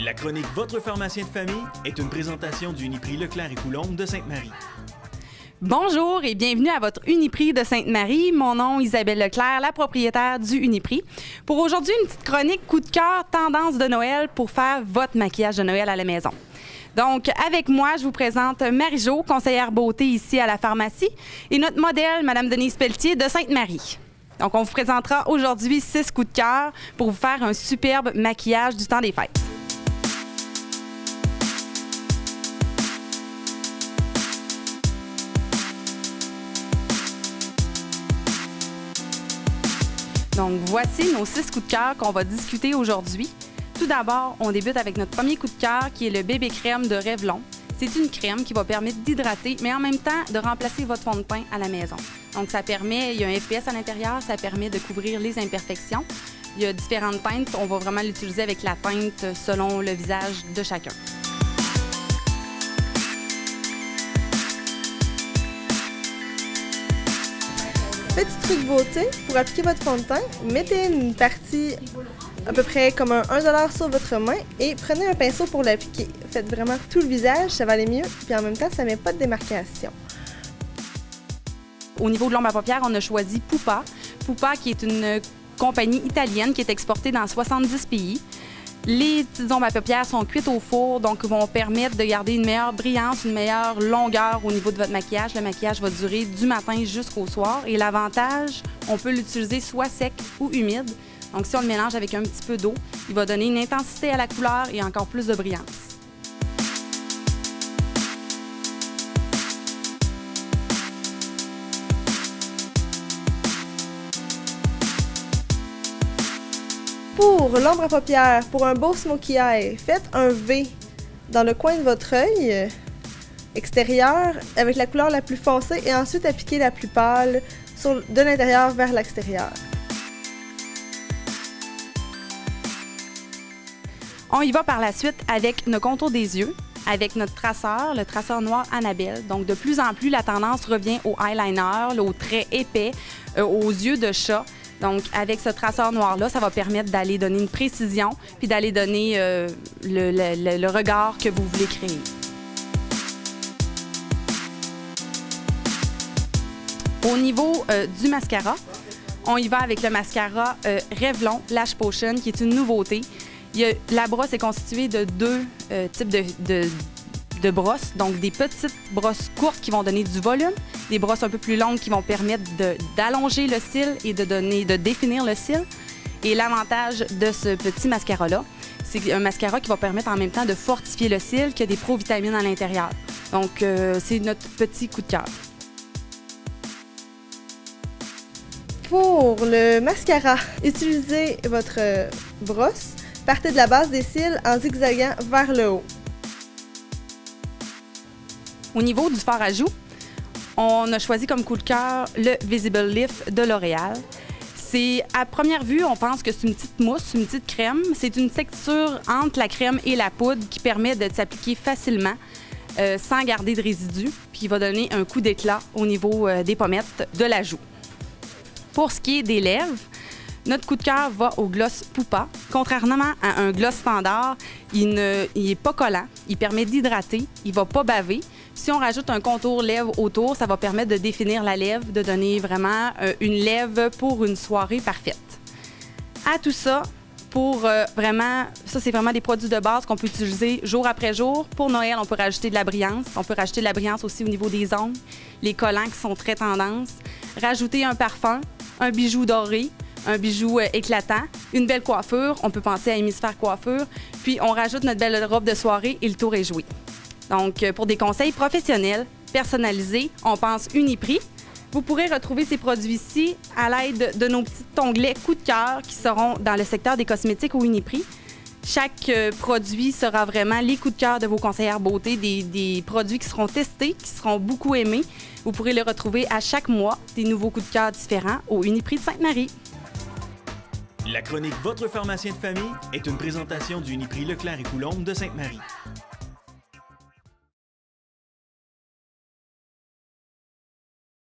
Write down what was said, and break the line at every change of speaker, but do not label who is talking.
La chronique Votre pharmacien de famille est une présentation du Uniprix Leclerc et Coulombe de Sainte-Marie.
Bonjour et bienvenue à votre Uniprix de Sainte-Marie. Mon nom est Isabelle Leclerc, la propriétaire du Uniprix. Pour aujourd'hui, une petite chronique coup de cœur tendance de Noël pour faire votre maquillage de Noël à la maison. Donc, avec moi, je vous présente Marie-Jo, conseillère beauté ici à la pharmacie, et notre modèle, Mme Denise Pelletier de Sainte-Marie. Donc, on vous présentera aujourd'hui 6 coups de cœur pour vous faire un superbe maquillage du temps des fêtes. Donc, voici nos 6 coups de cœur qu'on va discuter aujourd'hui. Tout d'abord, on débute avec notre premier coup de cœur qui est le bébé crème de Revlon. C'est une crème qui va permettre d'hydrater, mais en même temps de remplacer votre fond de teint à la maison. Donc, ça permet, il y a un FPS à l'intérieur, ça permet de couvrir les imperfections. Il y a différentes teintes, on va vraiment l'utiliser avec la teinte selon le visage de chacun.
Petit truc beauté, pour appliquer votre fond de teint, mettez une partie à peu près comme un 1$ sur votre main et prenez un pinceau pour l'appliquer. Faites vraiment tout le visage, ça va aller mieux, puis en même temps, ça ne met pas de démarcation.
Au niveau de l'ombre à paupières, on a choisi Pupa. Pupa qui est une compagnie italienne qui est exportée dans 70 pays. Les petites ombres à paupières sont cuites au four, donc vont permettre de garder une meilleure brillance, une meilleure longueur au niveau de votre maquillage. Le maquillage va durer du matin jusqu'au soir. Et l'avantage, on peut l'utiliser soit sec ou humide. Donc si on le mélange avec un petit peu d'eau, il va donner une intensité à la couleur et encore plus de brillance.
Pour l'ombre à paupières, pour un beau smokey eye, faites un V dans le coin de votre œil extérieur avec la couleur la plus foncée et ensuite appliquez la plus pâle de l'intérieur vers l'extérieur.
On y va par la suite avec nos contours des yeux, avec notre traceur, le traceur noir Annabelle. Donc, de plus en plus, la tendance revient au eyeliner, aux traits épais, aux yeux de chat. Donc, avec ce traceur noir-là, ça va permettre d'aller donner une précision puis d'aller donner le regard que vous voulez créer. Au niveau du mascara, on y va avec le mascara Revlon Lash Potion, qui est une nouveauté. La brosse est constituée de 2 types de brosses, donc des petites brosses courtes qui vont donner du volume, des brosses un peu plus longues qui vont permettre d'allonger le cil et de définir le cil. Et l'avantage de ce petit mascara-là, c'est un mascara qui va permettre en même temps de fortifier le cil, qui a des provitamines à l'intérieur. Donc, c'est notre petit coup de cœur.
Pour le mascara, utilisez votre brosse. Partez de la base des cils en zigzagant vers le haut.
Au niveau du fard à joues, on a choisi comme coup de cœur le Visible Lift de L'Oréal. À première vue, on pense que c'est une petite mousse, une petite crème. C'est une texture entre la crème et la poudre qui permet de s'appliquer facilement sans garder de résidus, puis qui va donner un coup d'éclat au niveau des pommettes de la joue. Pour ce qui est des lèvres, notre coup de cœur va au gloss Pupa. Contrairement à un gloss standard, il n'est pas collant, il permet d'hydrater, il ne va pas baver. Si on rajoute un contour lèvres autour, ça va permettre de définir la lèvre, de donner vraiment une lèvre pour une soirée parfaite. À tout ça, ça c'est vraiment des produits de base qu'on peut utiliser jour après jour. Pour Noël, on peut rajouter de la brillance. On peut rajouter de la brillance aussi au niveau des ongles, les collants qui sont très tendance. Rajouter un parfum, un bijou doré, un bijou éclatant, une belle coiffure. On peut penser à Hémisphère Coiffure. Puis, on rajoute notre belle robe de soirée et le tour est joué. Donc, pour des conseils professionnels, personnalisés, on pense Uniprix. Vous pourrez retrouver ces produits-ci à l'aide de nos petits onglets coup de cœur qui seront dans le secteur des cosmétiques au Uniprix. Chaque produit sera vraiment les coups de cœur de vos conseillères beauté, des produits qui seront testés, qui seront beaucoup aimés. Vous pourrez les retrouver à chaque mois, des nouveaux coups de cœur différents au Uniprix de Sainte-Marie.
La chronique Votre pharmacien de famille est une présentation du Uniprix Leclerc et Coulombe de Sainte-Marie.